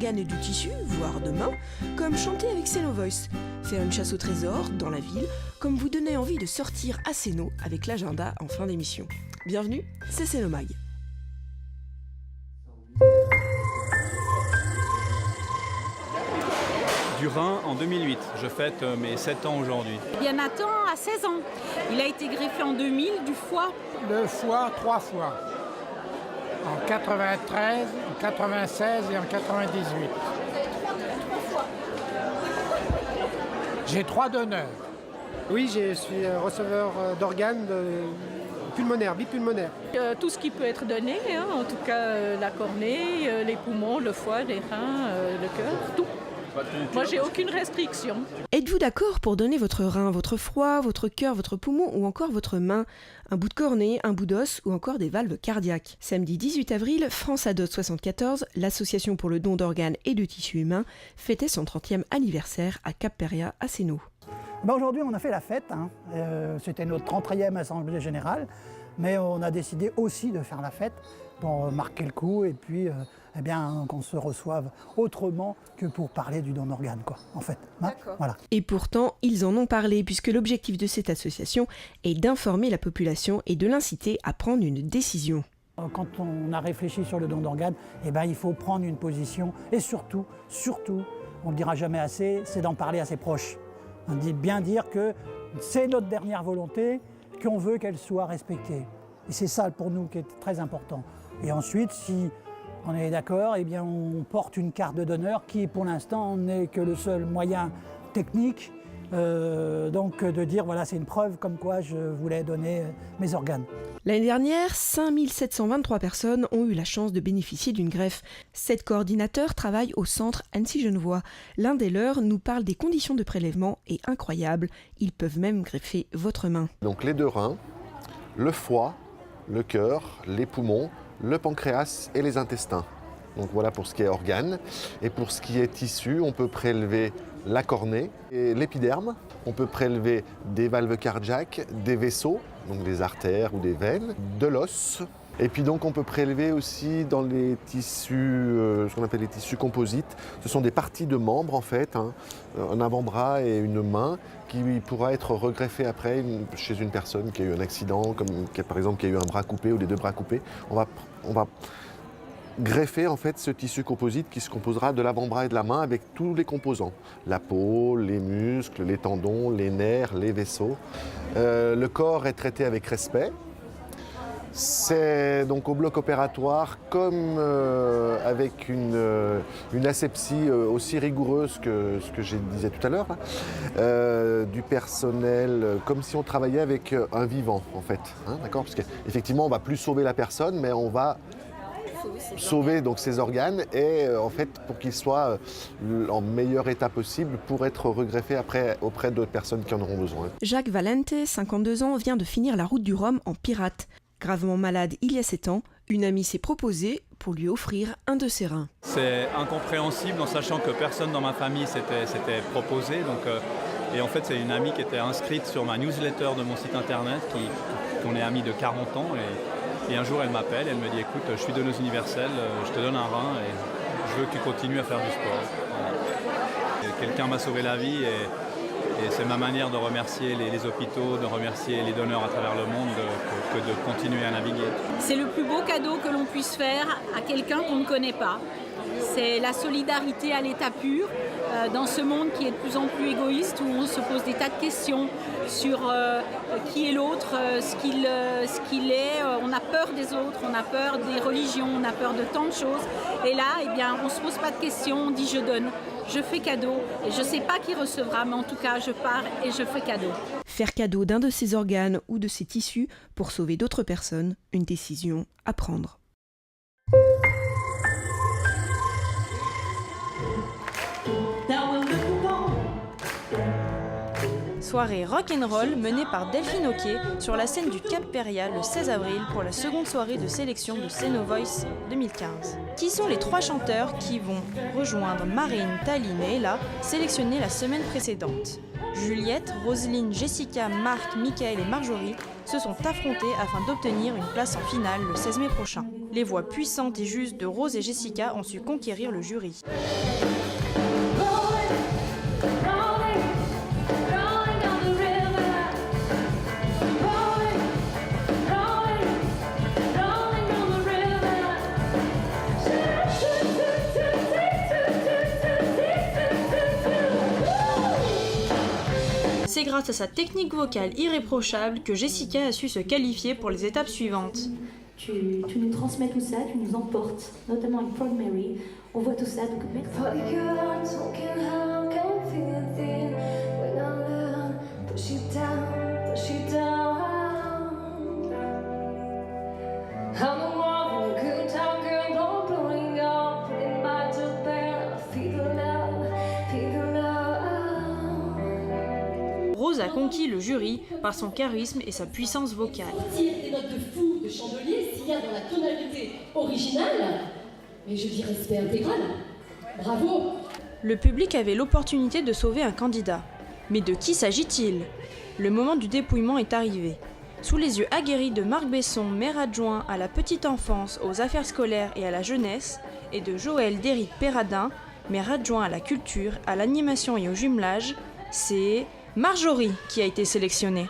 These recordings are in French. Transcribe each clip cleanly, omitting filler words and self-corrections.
d'organes et du tissu, voire de mains, comme chanter avec Céno Voice, faire une chasse au trésor dans la ville, comme vous donner envie de sortir à Céno avec l'agenda en fin d'émission. Bienvenue, c'est Céno Mag. Du Rhin en 2008, je fête mes 7 ans aujourd'hui. Bien Nathan a 16 ans. Il a été greffé en 2000 du foie. Le foie, 3 fois. En 93, en 96 et en 98. J'ai 3 donneurs. Oui, je suis receveur d'organes pulmonaires, bipulmonaires. Tout ce qui peut être donné, en tout cas la cornée, les poumons, le foie, les reins, le cœur, tout. Moi, j'ai aucune restriction. Êtes-vous d'accord pour donner votre rein, votre foie, votre cœur, votre poumon ou encore votre main, un bout de cornée, un bout d'os ou encore des valves cardiaques? Samedi 18 avril, France Adot 74, l'association pour le don d'organes et de tissus humains, fêtait son 30e anniversaire à Cap-Péria à Céno. Aujourd'hui, on a fait la fête. C'était notre 30e assemblée générale, mais on a décidé aussi de faire la fête pour marquer le coup et puis qu'on se reçoive autrement que pour parler du don d'organes, en fait. Voilà. Et pourtant, ils en ont parlé puisque l'objectif de cette association est d'informer la population et de l'inciter à prendre une décision. Quand on a réfléchi sur le don d'organes, il faut prendre une position et surtout, on ne le dira jamais assez, c'est d'en parler à ses proches. On dit bien dire que c'est notre dernière volonté, qu'on veut qu'elle soit respectée. Et c'est ça pour nous qui est très important. Et ensuite, si on est d'accord, on porte une carte de donneur qui, pour l'instant, n'est que le seul moyen technique. Donc de dire, voilà, c'est une preuve comme quoi je voulais donner mes organes. L'année dernière, 5723 personnes ont eu la chance de bénéficier d'une greffe. 7 coordinateurs travaillent au centre Annecy-Genevois. L'un des leurs nous parle des conditions de prélèvement et incroyable, ils peuvent même greffer votre main. Donc les 2 reins, le foie, le cœur, les poumons, le pancréas et les intestins. Donc voilà pour ce qui est organes. Et pour ce qui est tissu, on peut prélever la cornée et l'épiderme. On peut prélever des valves cardiaques, des vaisseaux, donc des artères ou des veines, de l'os. Et puis donc on peut prélever aussi dans les tissus, ce qu'on appelle les tissus composites. Ce sont des parties de membres en fait, un avant-bras et une main qui pourra être regreffé après chez une personne qui a eu un accident, par exemple qui a eu un bras coupé ou des 2 bras coupés. On va greffer en fait ce tissu composite qui se composera de l'avant-bras et de la main avec tous les composants. La peau, les muscles, les tendons, les nerfs, les vaisseaux. Le corps est traité avec respect. C'est donc au bloc opératoire comme avec une asepsie aussi rigoureuse que ce que je disais tout à l'heure, du personnel, comme si on travaillait avec un vivant en fait, d'accord, parce qu'effectivement on ne va plus sauver la personne mais on va sauver donc ses organes et en fait pour qu'ils soient en meilleur état possible pour être regreffés après auprès d'autres personnes qui en auront besoin. Jacques Valente, 52 ans, vient de finir la route du Rhum en pirate. Gravement malade il y a 7 ans, une amie s'est proposée pour lui offrir un de ses reins. C'est incompréhensible en sachant que personne dans ma famille s'était proposé. Et en fait, c'est une amie qui était inscrite sur ma newsletter de mon site internet, qu'on est amis de 40 ans. Et un jour, elle m'appelle, elle me dit « Écoute, je suis donneuse universelle, je te donne un rein et je veux que tu continues à faire du sport. » Quelqu'un m'a sauvé la vie et c'est ma manière de remercier les hôpitaux, de remercier les donneurs à travers le monde que de continuer à naviguer. C'est le plus beau cadeau que l'on puisse faire à quelqu'un qu'on ne connaît pas. C'est la solidarité à l'état pur, dans ce monde qui est de plus en plus égoïste, où on se pose des tas de questions sur qui est l'autre, ce qu'il est. On a peur des autres, on a peur des religions, on a peur de tant de choses. Et là, on ne se pose pas de questions, on dit je donne. Je fais cadeau et je ne sais pas qui recevra, mais en tout cas, je pars et je fais cadeau. Faire cadeau d'un de ses organes ou de ses tissus pour sauver d'autres personnes, une décision à prendre. Soirée rock'n'roll menée par Delphine Oquet sur la scène du Cap-Péria le 16 avril pour la seconde soirée de sélection de Céno Voice 2015. Qui sont les 3 chanteurs qui vont rejoindre Marine, Taline et Ella, sélectionnés la semaine précédente? Juliette, Roselyne, Jessica, Marc, Michael et Marjorie se sont affrontés afin d'obtenir une place en finale le 16 mai prochain. les voix puissantes et justes de Rose et Jessica ont su conquérir le jury. C'est grâce à sa technique vocale irréprochable que Jessica a su se qualifier pour les étapes suivantes. Tu nous transmets tout ça, tu nous emportes, notamment avec Proud Mary. On voit tout ça, donc merci. Rose a conquis le jury par son charisme et sa puissance vocale. Retire des notes de fou, de chandelier, s'il y a dans la tonalité originale, mais je dis respect intégral. Bravo! Le public avait l'opportunité de sauver un candidat. Mais de qui s'agit-il? Le moment du dépouillement est arrivé. Sous les yeux aguerris de Marc Besson, maire adjoint à la petite enfance, aux affaires scolaires et à la jeunesse, et de Joël Déric Perradin, maire adjoint à la culture, à l'animation et au jumelage, c'est Marjorie qui a été sélectionnée.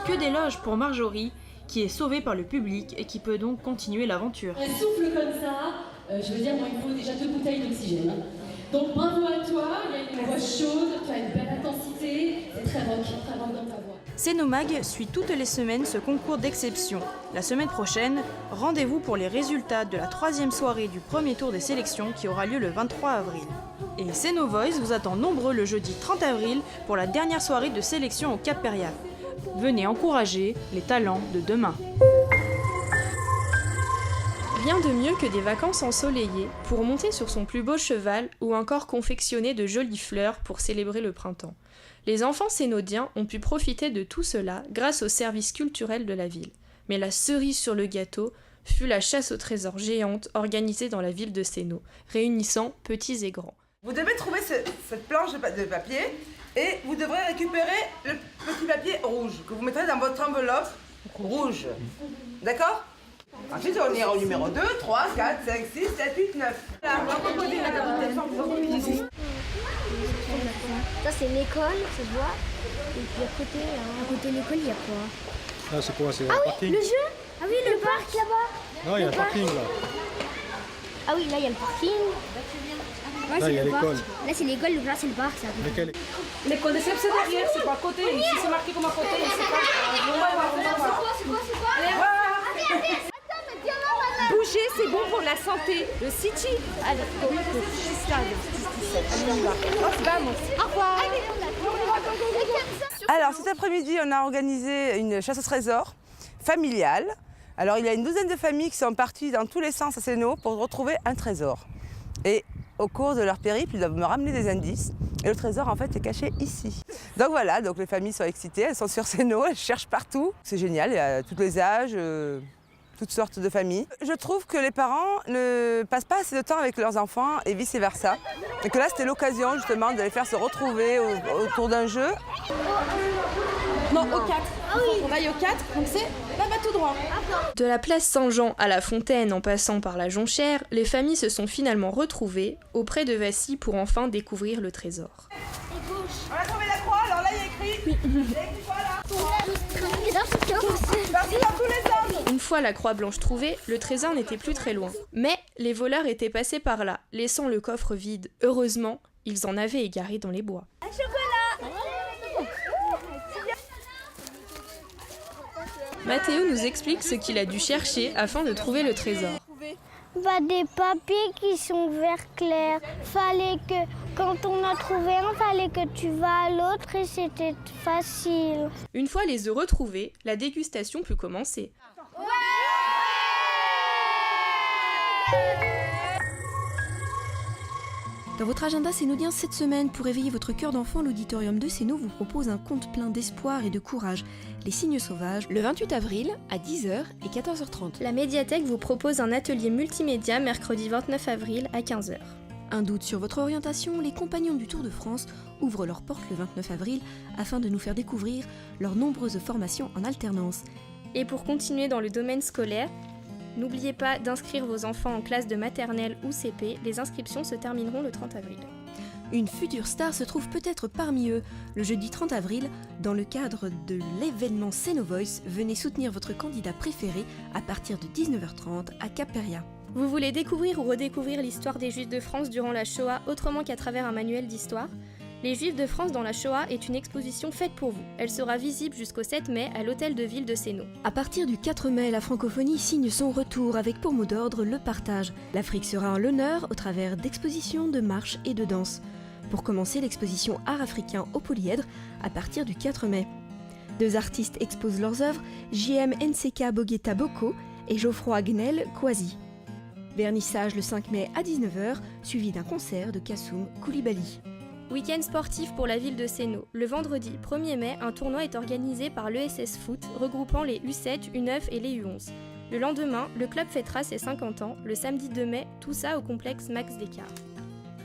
Que d'éloges pour Marjorie, qui est sauvée par le public et qui peut donc continuer l'aventure. Un souffle comme ça, je veux dire, moi il me faut déjà 2 bouteilles d'oxygène. Donc bravo à toi, il y a une voix chaude, tu as une belle intensité, c'est très rock dans ta voix. Cénomag suit toutes les semaines ce concours d'exception. La semaine prochaine, rendez-vous pour les résultats de la 3e soirée du premier tour des sélections qui aura lieu le 23 avril. Et Cénovoice vous attend nombreux le jeudi 30 avril pour la dernière soirée de sélection au Cap-Péria. Venez encourager les talents de demain. Rien de mieux que des vacances ensoleillées pour monter sur son plus beau cheval ou encore confectionner de jolies fleurs pour célébrer le printemps. Les enfants sénodiens ont pu profiter de tout cela grâce au service culturel de la ville. Mais la cerise sur le gâteau fut la chasse au trésor géante organisée dans la ville de Sénod, réunissant petits et grands. Vous devez trouver cette planche de papier et vous devrez récupérer le petit papier rouge que vous mettrez dans votre enveloppe rouge. D'accord? Ensuite, on ira au numéro 2, 3, 4, 5, 6, 7, 8, 9. Là, on va proposer la capitale. Ça, c'est l'école, ça se voit. Et puis à côté de l'école, il y a quoi? Là, c'est quoi? C'est ah le oui, parking? le jeu? Ah oui, le parc là-bas. Non, il y a le parking là. Ah oui, là, il y a le parking. Ouais, là, il y a l'école. Là, c'est l'école, là, c'est le parc. L'école de CEP, c'est derrière, c'est pas à côté. Si c'est marqué comme à côté, c'est pas. C'est quoi Bouger, c'est bon pour la santé. Le City. Allez, au revoir. Alors, cet après-midi, on a organisé une chasse au trésor familiale. Alors, il y a une douzaine de familles qui sont parties dans tous les sens à Sénod pour retrouver un trésor. Et au cours de leur périple, ils doivent me ramener des indices. Et le trésor, en fait, est caché ici. Donc voilà, donc les familles sont excitées, elles sont sur Sénod, elles cherchent partout. C'est génial, il y a tous les âges, toutes sortes de familles. Je trouve que les parents ne passent pas assez de temps avec leurs enfants et vice-versa. Et que là, c'était l'occasion justement de les faire se retrouver autour d'un jeu. Non, au 4. Ah oui. On aille au 4, donc c'est là-bas tout droit. De la place Saint-Jean à la Fontaine en passant par la Jonchère, les familles se sont finalement retrouvées auprès de Vassy pour enfin découvrir le trésor. On a trouvé la croix, alors là il y a écrit. Il y a écrit quoi là? Parti dans tous les sens. Une fois la croix blanche trouvée, le trésor n'était plus très loin. Mais les voleurs étaient passés par là, laissant le coffre vide. Heureusement, ils en avaient égaré dans les bois. Un chocolat. Mathéo nous explique ce qu'il a dû chercher afin de trouver le trésor. Des papiers qui sont vert clair. Fallait que, quand on a trouvé un, fallait que tu vas à l'autre et c'était facile. Une fois les œufs retrouvés, la dégustation put commencer. Dans votre agenda sénodien cette semaine, pour éveiller votre cœur d'enfant, l'auditorium de Sénod vous propose un conte plein d'espoir et de courage, Les Cygnes Sauvages, le 28 avril à 10h et 14h30. La médiathèque vous propose un atelier multimédia mercredi 29 avril à 15h. Un doute sur votre orientation, les Compagnons du Tour de France ouvrent leurs portes le 29 avril afin de nous faire découvrir leurs nombreuses formations en alternance. Et pour continuer dans le domaine scolaire, n'oubliez pas d'inscrire vos enfants en classe de maternelle ou CP, les inscriptions se termineront le 30 avril. Une future star se trouve peut-être parmi eux. Le jeudi 30 avril, dans le cadre de l'événement Cénovoice, venez soutenir votre candidat préféré à partir de 19h30 à Cap-Péria. Vous voulez découvrir ou redécouvrir l'histoire des Juifs de France durant la Shoah autrement qu'à travers un manuel d'histoire ? Les Juifs de France dans la Shoah est une exposition faite pour vous. Elle sera visible jusqu'au 7 mai à l'hôtel de ville de Sénod. À partir du 4 mai, la francophonie signe son retour avec pour mot d'ordre le partage. L'Afrique sera à l'honneur au travers d'expositions, de marches et de danses. Pour commencer, l'exposition Art africain au Polyèdre à partir du 4 mai. 2 artistes exposent leurs œuvres, JM Nseka Bogeta Boko et Geoffroy Gnel Kouazi. Vernissage le 5 mai à 19h, suivi d'un concert de Kassoum Koulibaly. Week-end sportif pour la ville de Sénod. Le vendredi 1er mai, un tournoi est organisé par l'ESS Foot, regroupant les U7, U9 et les U11. Le lendemain, le club fêtera ses 50 ans, le samedi 2 mai, tout ça au complexe Max Descartes.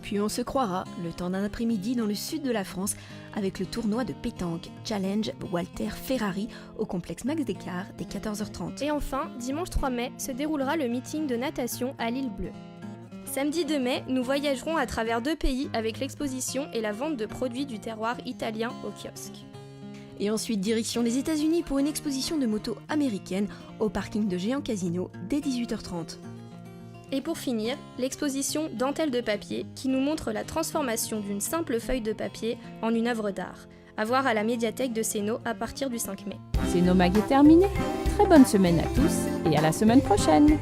Puis on se croira, le temps d'un après-midi dans le sud de la France, avec le tournoi de pétanque Challenge Walter Ferrari au complexe Max Descartes dès 14h30. Et enfin, dimanche 3 mai, se déroulera le meeting de natation à l'île Bleue. Samedi 2 mai, nous voyagerons à travers 2 pays avec l'exposition et la vente de produits du terroir italien au kiosque. Et ensuite, direction les États-Unis pour une exposition de motos américaines au parking de Géant Casino dès 18h30. Et pour finir, l'exposition Dentelle de papier qui nous montre la transformation d'une simple feuille de papier en une œuvre d'art. À voir à la médiathèque de Sénod à partir du 5 mai. Sénod Mag est terminé. Très bonne semaine à tous et à la semaine prochaine.